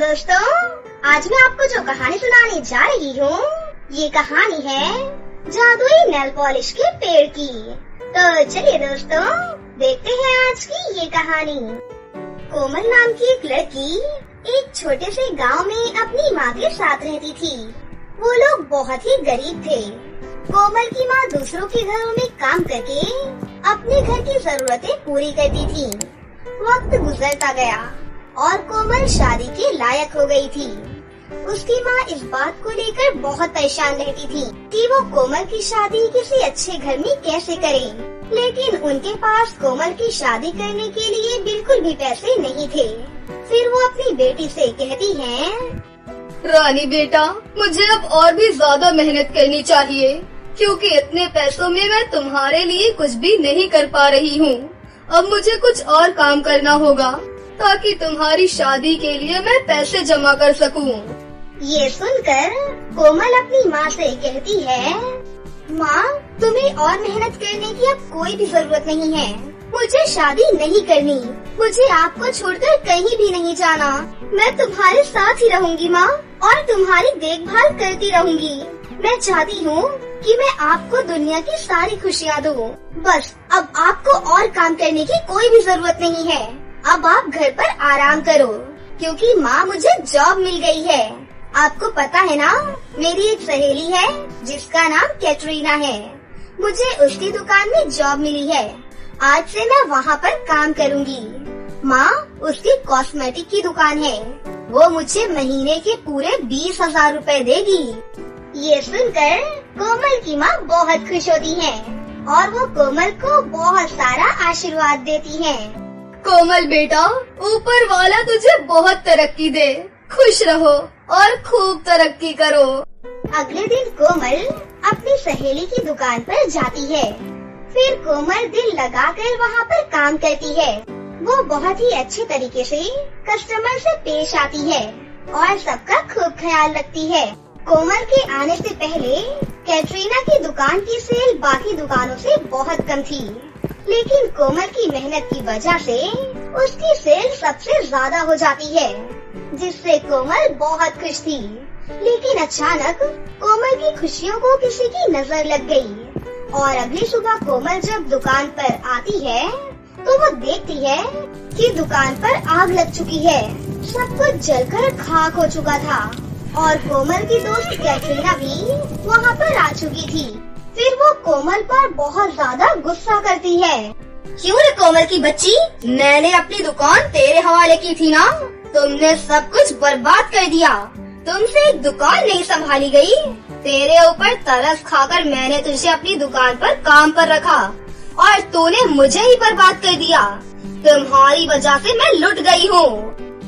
दोस्तों, आज मैं आपको जो कहानी सुनाने जा रही हूँ, ये कहानी है जादुई नेल पॉलिश के पेड़ की। तो चलिए दोस्तों, देखते हैं आज की ये कहानी। कोमल नाम की एक लड़की एक छोटे से गांव में अपनी माँ के साथ रहती थी। वो लोग बहुत ही गरीब थे। कोमल की माँ दूसरों के घरों में काम करके अपने घर की जरूरतें पूरी करती थी। वक्त गुजरता गया और कोमल शादी के लायक हो गई थी। उसकी माँ इस बात को लेकर बहुत परेशान रहती थी कि वो कोमल की शादी किसी अच्छे घर में कैसे करे। लेकिन उनके पास कोमल की शादी करने के लिए बिल्कुल भी पैसे नहीं थे। फिर वो अपनी बेटी से कहती है, रानी बेटा, मुझे अब और भी ज्यादा मेहनत करनी चाहिए, क्योंकि इतने पैसों में मैं तुम्हारे लिए कुछ भी नहीं कर पा रही हूँ। अब मुझे कुछ और काम करना होगा ताकि तुम्हारी शादी के लिए मैं पैसे जमा कर सकूं। ये सुनकर कोमल अपनी माँ से कहती है, माँ, तुम्हें और मेहनत करने की अब कोई भी जरूरत नहीं है। मुझे शादी नहीं करनी। मुझे आपको छोड़कर कहीं भी नहीं जाना। मैं तुम्हारे साथ ही रहूंगी माँ, और तुम्हारी देखभाल करती रहूंगी। मैं चाहती हूँ कि मैं आपको दुनिया की सारी खुशियाँ दूँ। बस अब आपको और काम करने की कोई भी जरूरत नहीं है। अब आप घर पर आराम करो, क्योंकि माँ, मुझे जॉब मिल गई है। आपको पता है ना, मेरी एक सहेली है जिसका नाम कैटरीना है। मुझे उसकी दुकान में जॉब मिली है। आज से मैं वहाँ पर काम करूँगी। माँ, उसकी कॉस्मेटिक की दुकान है। वो मुझे महीने के पूरे 20,000 रुपए देगी। ये सुनकर कोमल की माँ बहुत खुश होती है और वो कोमल को बहुत सारा आशीर्वाद देती है। कोमल बेटा, ऊपर वाला तुझे बहुत तरक्की दे। खुश रहो और खूब तरक्की करो। अगले दिन कोमल अपनी सहेली की दुकान पर जाती है। फिर कोमल दिल लगाकर वहाँ पर काम करती है। वो बहुत ही अच्छे तरीके से कस्टमर से पेश आती है और सबका खूब ख्याल रखती है। कोमल के आने से पहले कैटरीना की दुकान की सेल बाकी दुकानों से बहुत कम थी, लेकिन कोमल की मेहनत की वजह से उसकी सेल सबसे ज्यादा हो जाती है, जिससे कोमल बहुत खुश थी। लेकिन अचानक कोमल की खुशियों को किसी की नजर लग गई और अगली सुबह कोमल जब दुकान पर आती है तो वो देखती है कि दुकान पर आग लग चुकी है। सब कुछ जलकर खाक हो चुका था और कोमल की दोस्त कैटरीना भी वहाँ पर आ चुकी थी। फिर वो कोमल पर बहुत ज्यादा गुस्सा करती है। क्यों रे कोमल की बच्ची, मैंने अपनी दुकान तेरे हवाले की थी ना। तुमने सब कुछ बर्बाद कर दिया। तुमसे एक दुकान नहीं संभाली गई। तेरे ऊपर तरस खाकर मैंने तुझे अपनी दुकान पर काम पर रखा और तूने मुझे ही बर्बाद कर दिया। तुम्हारी वजह से मैं लुट गई हूँ।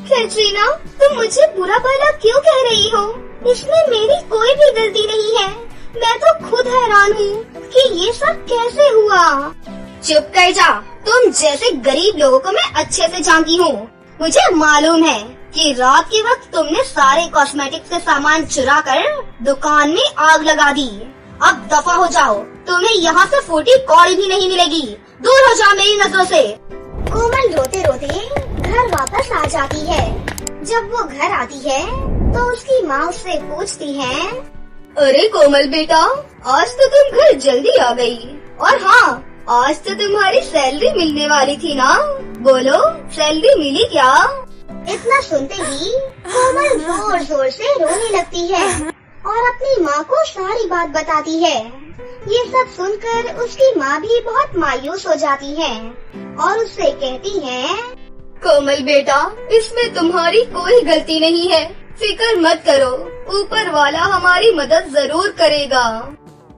कैटरीना, तुम मुझे बुरा भला क्यों कह रही हो? इसमें मेरी कोई भी गलती नहीं है। मैं तो खुद हैरान हूँ कि ये सब कैसे हुआ। चुप कर जा। तुम जैसे गरीब लोगों को मैं अच्छे से जानती हूँ। मुझे मालूम है कि रात के वक्त तुमने सारे कॉस्मेटिक से सामान चुरा कर दुकान में आग लगा दी। अब दफा हो जाओ। तुम्हें यहाँ से फूटी कौड़ी भी नहीं मिलेगी। दूर हो जाओ मेरी नजरों से। कोमल रोते रोते घर वापस आ जाती है। जब वो घर आती है तो उसकी माँ उससे पूछती है, अरे कोमल बेटा, आज तो तुम घर जल्दी आ गई। और हाँ, आज तो तुम्हारी सैलरी मिलने वाली थी ना। बोलो, सैलरी मिली क्या? इतना सुनते ही कोमल जोर जोर से रोने लगती है और अपनी माँ को सारी बात बताती है। ये सब सुनकर उसकी माँ भी बहुत मायूस हो जाती है और उससे कहती है, कोमल बेटा, इसमें तुम्हारी कोई गलती नहीं है। फिक्र मत करो, ऊपर वाला हमारी मदद जरूर करेगा।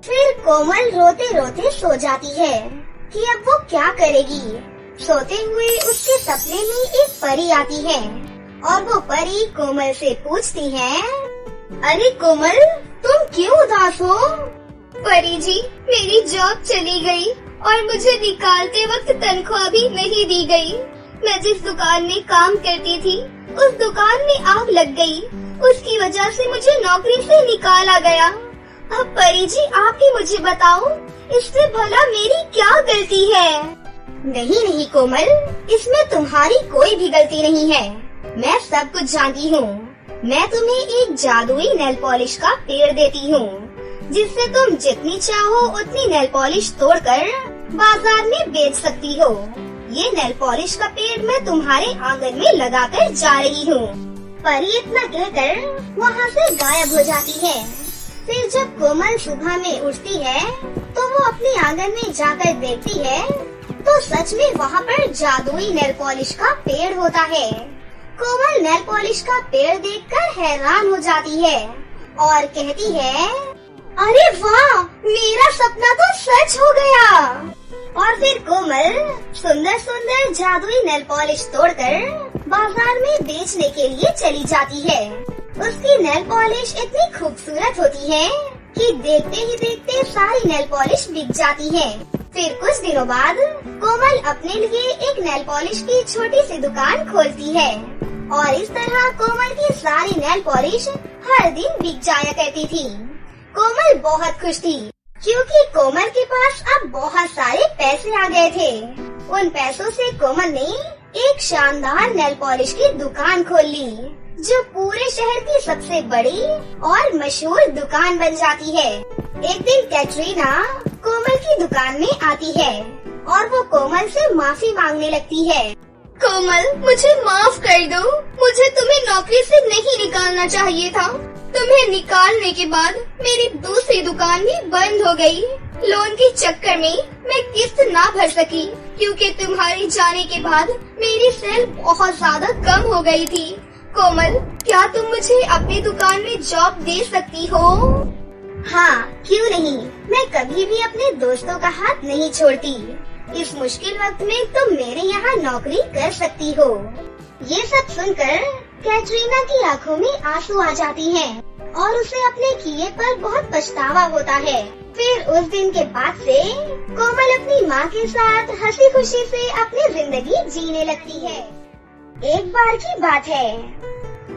फिर कोमल रोते रोते सो जाती है कि अब वो क्या करेगी। सोते हुए उसके सपने में एक परी आती है और वो परी कोमल से पूछती है, अरे कोमल, तुम क्यों उदास हो? परी जी, मेरी जॉब चली गई और मुझे निकालते वक्त तनख्वाह भी नहीं दी गई। मैं जिस दुकान में काम करती थी उस दुकान में आग लग गई। उसकी वजह से मुझे नौकरी से निकाला गया। अब परी जी, आप ही मुझे बताओ, इससे भला मेरी क्या गलती है? नहीं नहीं कोमल, इसमें तुम्हारी कोई भी गलती नहीं है। मैं सब कुछ जानती हूँ। मैं तुम्हें एक जादुई नेल पॉलिश का पेड़ देती हूँ, जिससे तुम जितनी चाहो उतनी नेल पॉलिश तोड़कर बाजार में बेच सकती हो। ये नेल पॉलिश का पेड़ मैं तुम्हारे आंगन में लगाकर जा रही हूँ। परी इतना कहकर वहाँ से गायब हो जाती है। फिर जब कोमल सुबह में उठती है तो वो अपने आंगन में जाकर देखती है तो सच में वहाँ पर जादुई नेल पॉलिश का पेड़ होता है। कोमल नेल पॉलिश का पेड़ देखकर हैरान हो जाती है और कहती है, अरे वाह, मेरा सपना तो सच हो गया। और फिर कोमल सुंदर सुंदर जादुई नेल पॉलिश तोड़कर बाजार में बेचने के लिए चली जाती है। उसकी नेल पॉलिश इतनी खूबसूरत होती है कि देखते ही देखते सारी नेल पॉलिश बिक जाती है। फिर कुछ दिनों बाद कोमल अपने लिए एक नेल पॉलिश की छोटी सी दुकान खोलती है और इस तरह कोमल की सारी नेल पॉलिश हर दिन बिक जाया करती थी। कोमल बहुत खुश थी क्योंकि कोमल के पास अब बहुत सारे पैसे आ गए थे। उन पैसों से कोमल ने एक शानदार नेल पॉलिश की दुकान खोल ली, जो पूरे शहर की सबसे बड़ी और मशहूर दुकान बन जाती है। एक दिन कैटरीना कोमल की दुकान में आती है और वो कोमल से माफी मांगने लगती है। कोमल, मुझे माफ कर दो। मुझे तुम्हें नौकरी से नहीं निकालना चाहिए था। तुम्हें निकालने के बाद मेरी दूसरी दुकान भी बंद हो गई। लोन के चक्कर में मैं किस्त ना भर सकी क्योंकि तुम्हारे जाने के बाद मेरी सेल बहुत ज्यादा कम हो गई थी। कोमल, क्या तुम मुझे अपनी दुकान में जॉब दे सकती हो? हाँ, क्यों नहीं। मैं कभी भी अपने दोस्तों का हाथ नहीं छोड़ती। इस मुश्किल वक्त में तुम मेरे यहाँ नौकरी कर सकती हो। ये सब सुनकर कैटरीना की आंखों में आंसू आ जाती हैं और उसे अपने किए पर बहुत पछतावा होता है। फिर उस दिन के बाद से कोमल अपनी माँ के साथ हंसी खुशी से अपनी जिंदगी जीने लगती है। एक बार की बात है,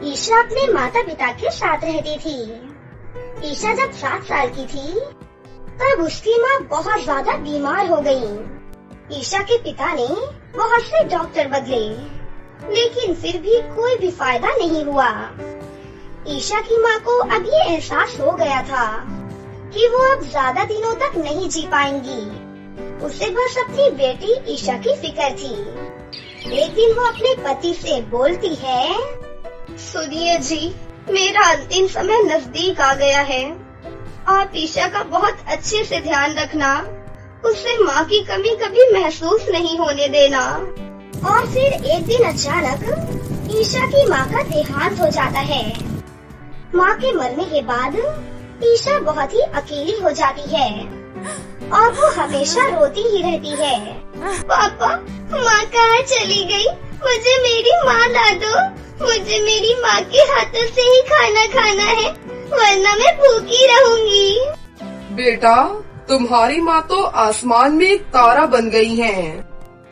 ईशा अपने माता पिता के साथ रहती थी। ईशा जब 7 साल की थी तब उसकी माँ बहुत ज्यादा बीमार हो गयी। ईशा के पिता ने बहुत से डॉक्टर बदले, लेकिन फिर भी कोई भी फायदा नहीं हुआ। ईशा की माँ को अब ये एहसास हो गया था कि वो अब ज्यादा दिनों तक नहीं जी पाएंगी। उसे बस अपनी बेटी ईशा की फिक्र थी। एक दिन वो अपने पति से बोलती है, सुनिए जी, मेरा अंतिम समय नजदीक आ गया है। आप ईशा का बहुत अच्छे से ध्यान रखना। उसे माँ की कमी कभी महसूस नहीं होने देना। और फिर एक दिन अचानक ईशा की माँ का देहांत हो जाता है। माँ के मरने के बाद ईशा बहुत ही अकेली हो जाती है और वो हमेशा रोती ही रहती है। पापा, माँ कहाँ चली गई? मुझे मेरी माँ ला दो। मुझे मेरी माँ के हाथों से ही खाना खाना है, वरना मैं भूखी रहूंगी। बेटा, तुम्हारी माँ तो आसमान में एक तारा बन गई हैं।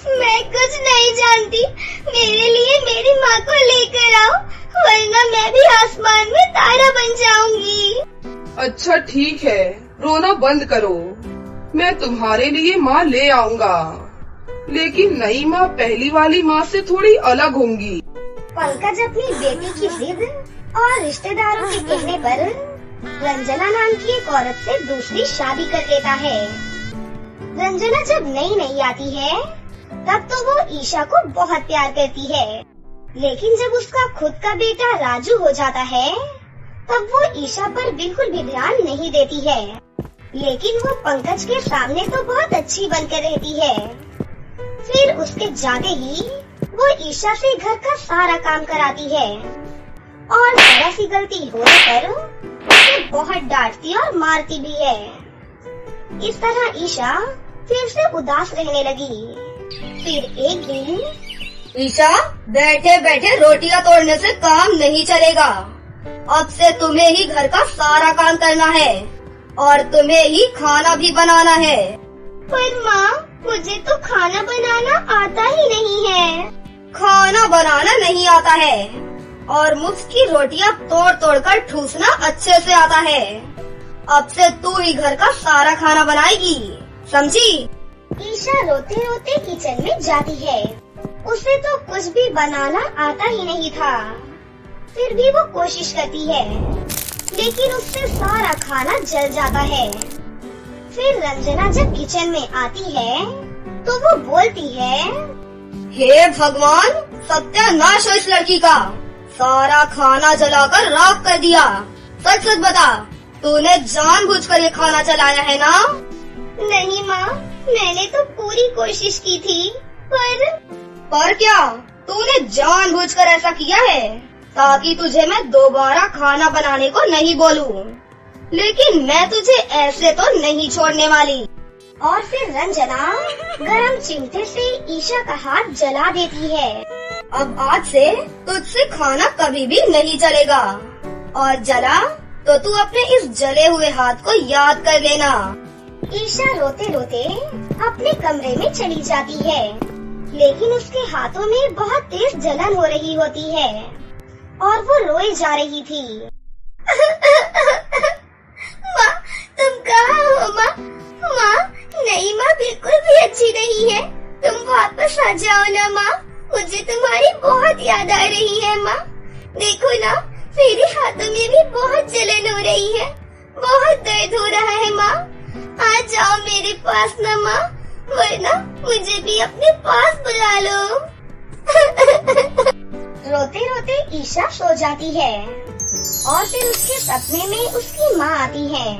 मैं कुछ नहीं जानती। मेरे लिए मेरी माँ को लेकर आओ, वरना मैं भी आसमान में तारा बन जाऊंगी। अच्छा ठीक है, रोना बंद करो। मैं तुम्हारे लिए माँ ले आऊँगा, लेकिन नई माँ पहली वाली माँ से थोड़ी अलग होंगी। पंकज अपनी बेटी की जिद और रिश्तेदारों के कहने पर रंजना नाम की एक औरत से दूसरी शादी कर लेता है। रंजना जब नई आती है तब तो वो ईशा को बहुत प्यार करती है, लेकिन जब उसका खुद का बेटा राजू हो जाता है तब वो ईशा पर बिल्कुल भी ध्यान नहीं देती है। लेकिन वो पंकज के सामने तो बहुत अच्छी बनकर रहती है। फिर उसके जाते ही वो ईशा से घर का सारा काम कराती है और जरा सी गलती होने पर उसे बहुत डांटती और मारती भी है। इस तरह ईशा फिर से उदास रहने लगी। फिर एक दिन, ईशा, बैठे बैठे रोटियां तोड़ने से काम नहीं चलेगा। अब से तुम्हें ही घर का सारा काम करना है और तुम्हें ही खाना भी बनाना है। पर माँ, मुझे तो खाना बनाना आता ही नहीं है। खाना बनाना नहीं आता है और मुफ्त की रोटियां तोड़ तोड़ कर ठूसना अच्छे से आता है। अब से तू ही घर का सारा खाना बनाएगी, समझी? ईशा रोते रोते किचन में जाती है। उसे तो कुछ भी बनाना आता ही नहीं था। फिर भी वो कोशिश करती है, लेकिन उससे सारा खाना जल जाता है। फिर रंजना जब किचन में आती है तो वो बोलती है, हे भगवान, सत्यानाश हो इस लड़की का, सारा खाना जलाकर राख कर दिया। सच सच बता, तूने जानबूझकर ये खाना जलाया है ना? नहीं माँ, मैंने तो पूरी कोशिश की थी, पर क्या तूने जानबूझकर ऐसा किया है ताकि तुझे मैं दोबारा खाना बनाने को नहीं बोलूं? लेकिन मैं तुझे ऐसे तो नहीं छोड़ने वाली। और फिर रंजना गरम चिमटे से ईशा का हाथ जला देती है। अब आज से तुझसे खाना कभी भी नहीं जलेगा, और जला तो तू अपने इस जले हुए हाथ को याद कर लेना। ईशा रोते रोते अपने कमरे में चली जाती है, लेकिन उसके हाथों में बहुत तेज जलन हो रही होती है और वो रोई जा रही थी। माँ, तुम कहाँ हो माँ? माँ, नहीं माँ, बिल्कुल भी अच्छी नहीं है। तुम वापस आ जाओ ना माँ, मुझे तुम्हारी बहुत याद आ रही है माँ। देखो ना, मेरे हाथों में भी बहुत जलन हो रही है, बहुत दर्द हो रहा है माँ। आ जाओ मेरे पास ना माँ, वरना मुझे भी अपने पास बुला लो। रोते रोते ईशा सो जाती है और फिर उसके सपने में उसकी माँ आती है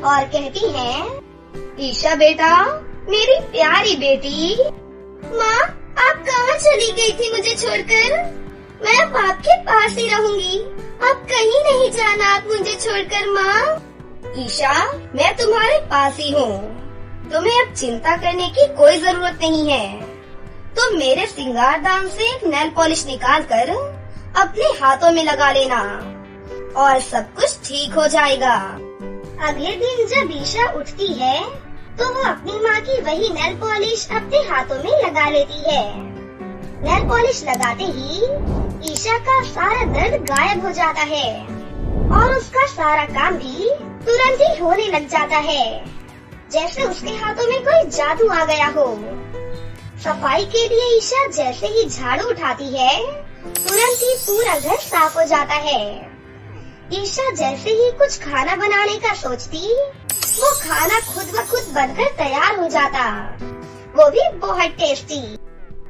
और कहती है, ईशा बेटा, मेरी प्यारी बेटी। माँ, आप कहाँ चली गई थी मुझे छोड़कर? मैं अब आपके पास ही रहूंगी, अब कहीं नहीं जाना आप मुझे छोड़कर माँ। ईशा, मैं तुम्हारे पास ही हूँ, तुम्हें अब चिंता करने की कोई जरूरत नहीं है। तुम मेरे सिंगारदान से एक नेल पॉलिश निकाल कर अपने हाथों में लगा लेना और सब कुछ ठीक हो जाएगा। अगले दिन जब ईशा उठती है तो वो अपनी माँ की वही नेल पॉलिश अपने हाथों में लगा लेती है। नेल पॉलिश लगाते ही ईशा का सारा दर्द गायब हो जाता है और उसका सारा काम भी तुरंत ही होने लग जाता है, जैसे उसके हाथों में कोई जादू आ गया हो। सफाई के लिए ईशा जैसे ही झाड़ू उठाती है, तुरंत ही पूरा घर साफ हो जाता है। ईशा जैसे ही कुछ खाना बनाने का सोचती, वो खाना खुद ब खुद बनकर तैयार हो जाता, वो भी बहुत टेस्टी।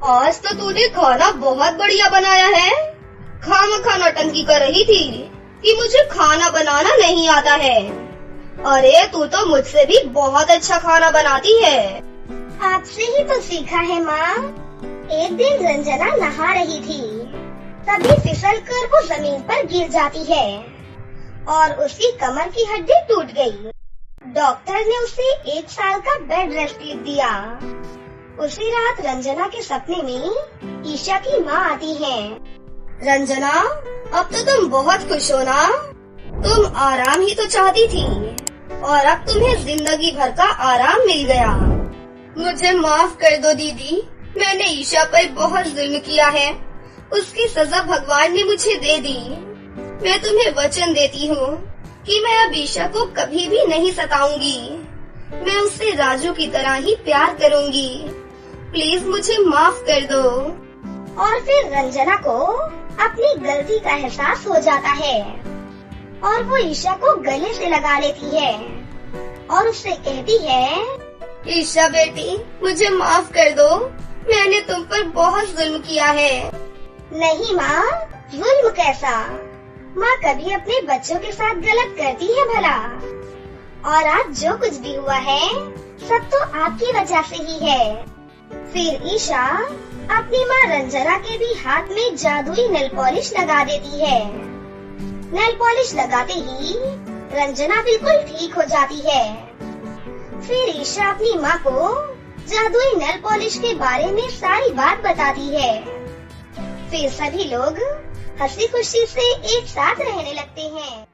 आज तो तूने खाना बहुत बढ़िया बनाया है। खामखा नौटंकी कर रही थी कि मुझे खाना बनाना नहीं आता है। अरे तू तो मुझसे भी बहुत अच्छा खाना बनाती है। आपसे ही तो सीखा है माँ। एक दिन रंजना नहा रही थी, तभी फिसलकर वो जमीन पर गिर जाती है और उसकी कमर की हड्डी टूट गई। डॉक्टर ने उसे 1 साल का बेड रेस्ट लिख दिया। उसी रात रंजना के सपने में ईशा की माँ आती है। रंजना, अब तो तुम बहुत खुश हो ना? तुम आराम ही तो चाहती थी और अब तुम्हें जिंदगी भर का आराम मिल गया। मुझे माफ कर दो दीदी, मैंने ईशा पर बहुत जुल्म किया है। उसकी सजा भगवान ने मुझे दे दी। मैं तुम्हें वचन देती हूँ कि मैं अब ईशा को कभी भी नहीं सताऊंगी। मैं उससे राजू की तरह ही प्यार करूंगी। प्लीज मुझे माफ कर दो। और फिर रंजना को अपनी गलती का एहसास हो जाता है और वो ईशा को गले से लगा लेती है और उससे कहती है, ईशा बेटी, मुझे माफ कर दो, मैंने तुम पर बहुत जुल्म किया है। नहीं माँ, जुल्म कैसा? माँ कभी अपने बच्चों के साथ गलत करती है भला? और आज जो कुछ भी हुआ है सब तो आपकी वजह से ही है। फिर ईशा अपनी माँ रंजना के भी हाथ में जादुई नेल पॉलिश लगा देती है। नेल पॉलिश लगाते ही रंजना बिल्कुल ठीक हो जाती है। फिर ईशा अपनी माँ को जादुई नेल पॉलिश के बारे में सारी बात बताती है। फिर सभी लोग हंसी खुशी से एक साथ रहने लगते हैं।